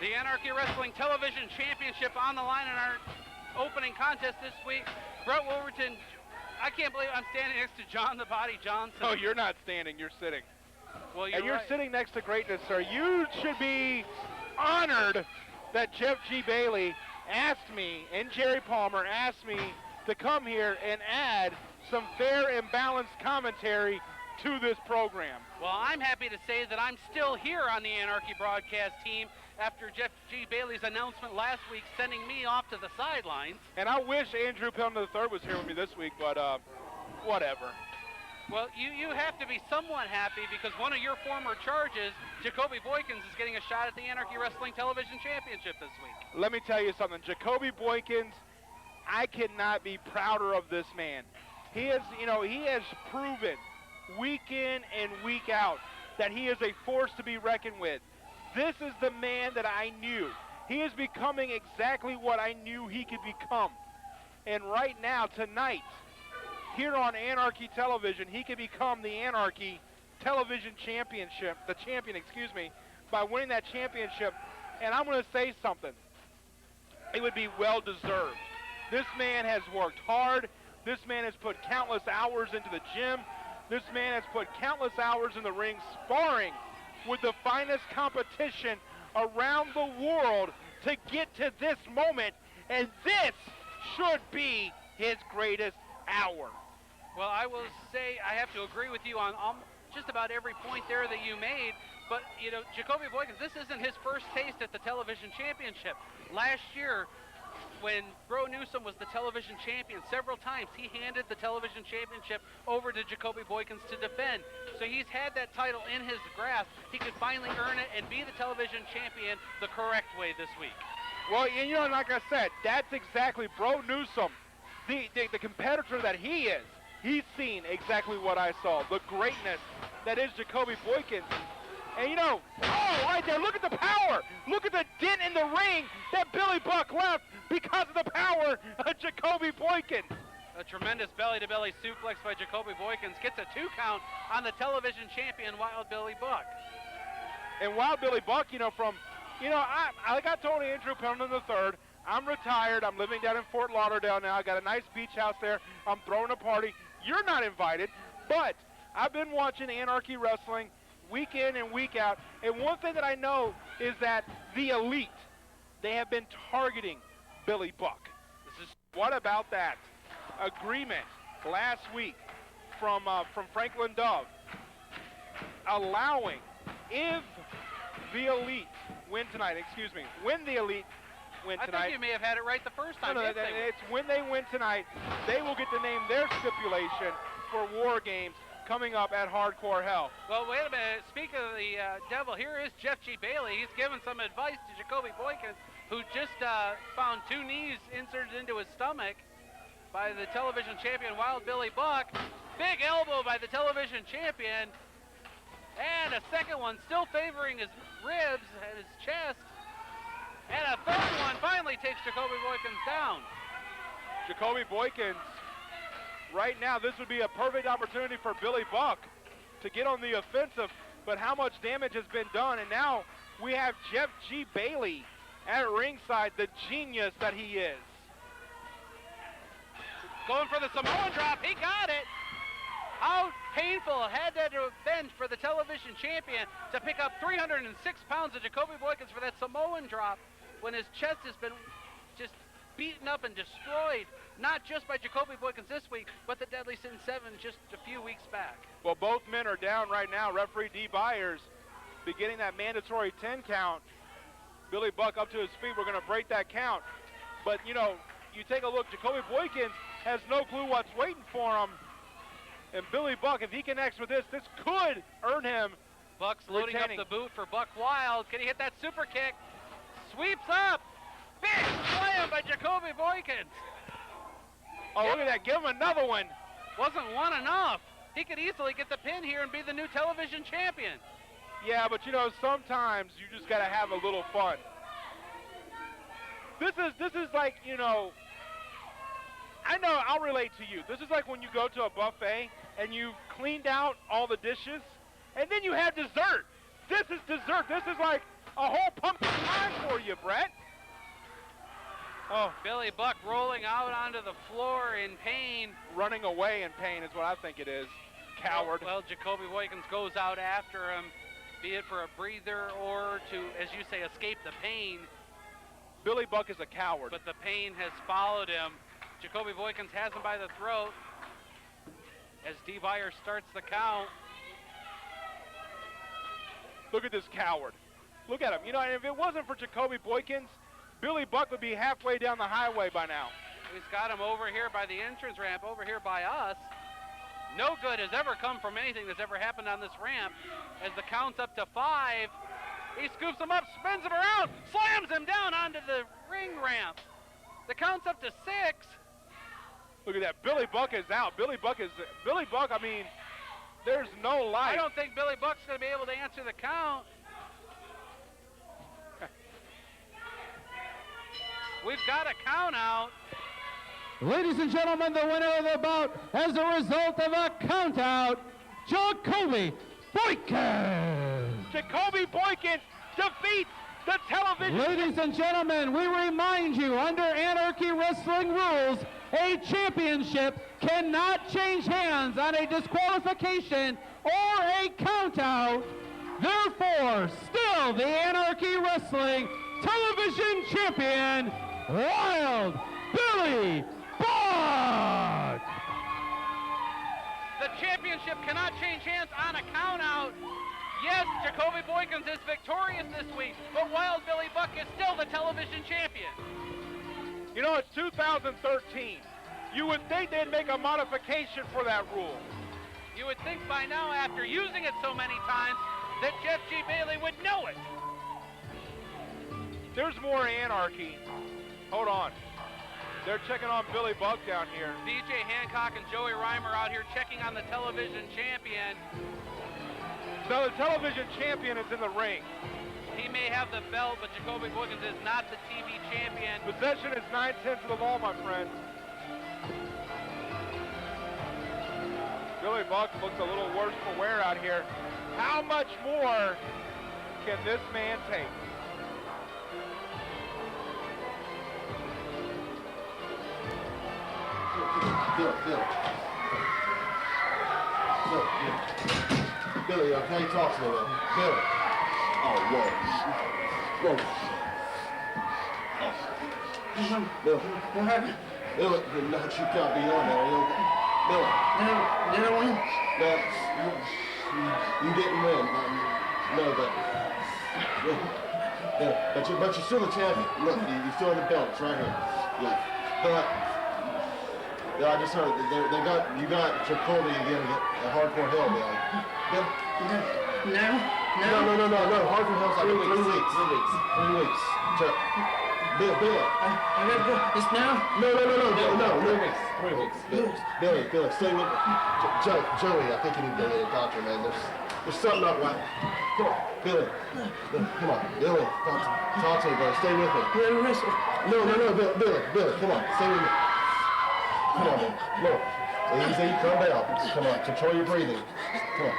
The Anarchy Wrestling Television Championship on the line in our opening contest this week. Brett Wolverton, I can't believe I'm standing next to John the Body Johnson. Oh, you're not standing, you're sitting. Well, you're right. sitting next to greatness, sir. You should be honored that Jeff G. Bailey asked me, and Jerry Palmer asked me to come here and add some fair and balanced commentary to this program. Well, I'm happy to say that I'm still here on the Anarchy broadcast team after Jeff G. Bailey's announcement last week sending me off to the sidelines. And I wish Andrew Pelton III was here with me this week, but whatever. Well, you have to be somewhat happy because one of your former charges, Jacoby Boykins, is getting a shot at the Anarchy Wrestling Television Championship this week. Let me tell you something. Jacoby Boykins, I cannot be prouder of this man. He has proven week in and week out that he is a force to be reckoned with. This is the man that I knew. He is becoming exactly what I knew he could become. And right now, tonight, here on Anarchy Television, he could become the Anarchy Television Championship, the champion, excuse me, by winning that championship. And I'm going to say something. It would be well deserved. This man has worked hard. This man has put countless hours into the gym. This man has put countless hours in the ring sparring with the finest competition around the world to get to this moment, and this should be his greatest hour. Well, I will say I have to agree with you on just about every point there that you made, but, you know, Jacoby Boykins, this isn't his first taste at the television championship. Last year, when Bro Newsom was the television champion several times, he handed the television championship over to Jacoby Boykins to defend. So he's had that title in his grasp. He could finally earn it and be the television champion the correct way this week. Well, you know, like I said, that's exactly Bro Newsom, the competitor that he is. He's seen exactly what I saw, the greatness that is Jacoby Boykins. And, you know, oh, right there, look at the power. Look at the dent in the ring that Billy Buck left because of the power of Jacoby Boykins. A tremendous belly-to-belly suplex by Jacoby Boykins gets a 2 count on the television champion, Wild Billy Buck. And Wild Billy Buck, you know, like I told Andrew Pelton III, I'm retired. I'm living down in Fort Lauderdale now. I got a nice beach house there. I'm throwing a party. You're not invited, but I've been watching Anarchy Wrestling week in and week out, and one thing that I know is that the elite, they have been targeting Billy Buck. What about that agreement last week from Franklin Dove, allowing if the elite win tonight, when the elite win tonight. I think you may have had it right the first time. No, it's when they win tonight, they will get to name their stipulation for War Games coming up at Hardcore Hell. Well, wait a minute. Speaking of the devil, here is Jeff G. Bailey. He's giving some advice to Jacoby Boykins, who just found 2 knees inserted into his stomach by the television champion, Wild Billy Buck. Big elbow by the television champion. And a second one still favoring his ribs and his chest. And a third one finally takes Jacoby Boykins down. Jacoby Boykins, right now, this would be a perfect opportunity for Billy Buck to get on the offensive, but how much damage has been done, and now we have Jeff G. Bailey at ringside, the genius that he is. Going for the Samoan drop, he got it! How painful had that to have been for the television champion to pick up 306 pounds of Jacoby Boykins for that Samoan drop when his chest has been just beaten up and destroyed, not just by Jacoby Boykins this week, but the Deadly Sin 7 just a few weeks back. Well, both men are down right now. Referee Dee Byers beginning that mandatory 10 count. Billy Buck up to his feet. We're going to break that count. But, you know, you take a look. Jacoby Boykins has no clue what's waiting for him. And Billy Buck, if he connects with this could earn him Buck's loading up the boot for Buck Wild. Can he hit that super kick? Sweeps up. Big slam by Jacoby Boykins. Oh, look at that. Give him another one. Wasn't one enough. He could easily get the pin here and be the new television champion. Yeah, but, you know, sometimes you just got to have a little fun. This is like, you know, I know, I'll relate to you. This is like when you go to a buffet and you've cleaned out all the dishes, and then you have dessert. This is dessert. This is like a whole pumpkin pie for you, Brett. Oh, Billy Buck rolling out onto the floor in pain. Running away in pain is what I think it is. Coward. Well, Jacoby Boykins goes out after him, be it for a breather or to, as you say, escape the pain. Billy Buck is a coward. But the pain has followed him. Jacoby Boykins has him by the throat as Dee Byers starts the count. Look at this coward. Look at him. You know, and if it wasn't for Jacoby Boykins, Billy Buck would be halfway down the highway by now. He's got him over here by the entrance ramp, over here by us. No good has ever come from anything that's ever happened on this ramp. As the count's up to 5, he scoops him up, spins him around, slams him down onto the ring ramp. The count's up to 6. Look at that. Billy Buck is out. Billy Buck, I mean, there's no life. I don't think Billy Buck's going to be able to answer the count. We've got a count out. Ladies and gentlemen, the winner of the bout as a result of a count out, Jacoby Boykins. Jacoby Boykins defeats the television. Ladies and gentlemen, we remind you, under Anarchy Wrestling rules, a championship cannot change hands on a disqualification or a count out. Therefore, still the Anarchy Wrestling television champion, Wild Billy Buck. The championship cannot change hands on a count out. Yes, Jacoby Boykins is victorious this week, but Wild Billy Buck is still the television champion. You know, it's 2013. You would think they'd make a modification for that rule. You would think by now, after using it so many times, that Jeff G. Bailey would know it. There's more anarchy. Hold on. They're checking on Billy Buck down here. DJ Hancock and Joey Reimer out here checking on the television champion. So the television champion is in the ring. He may have the belt, but Jacoby Boykins is not the TV champion. Possession is 9/10 of the law, my friend. Billy Buck looks a little worse for wear out here. How much more can this man take? Billy, okay, talk to me, man. Billy. Oh, whoa. Whoa. Oh. Billy. What happened? Billy, no, you can't be on there. Billy. Did I win? No, you didn't win. No, but you're still the champion. Look, you still have the belt. It's right here. Yeah. But yeah, I just heard you got Jacoby again, a hardcore hell, Billy. No. Hardcore hell's like 3 weeks. 3 weeks. Bill. I gotta go. It's now? No. 3 weeks. 3 weeks. Billy, stay with me. Joey, I think you need to go to the doctor, man. There's something not right. Come on, Billy. Come on, Billy. Talk to me, brother. Stay with me. No, Billy. Come on, stay with me. Come on, man. Look. Easy, calm down. Come on, control your breathing. Come on.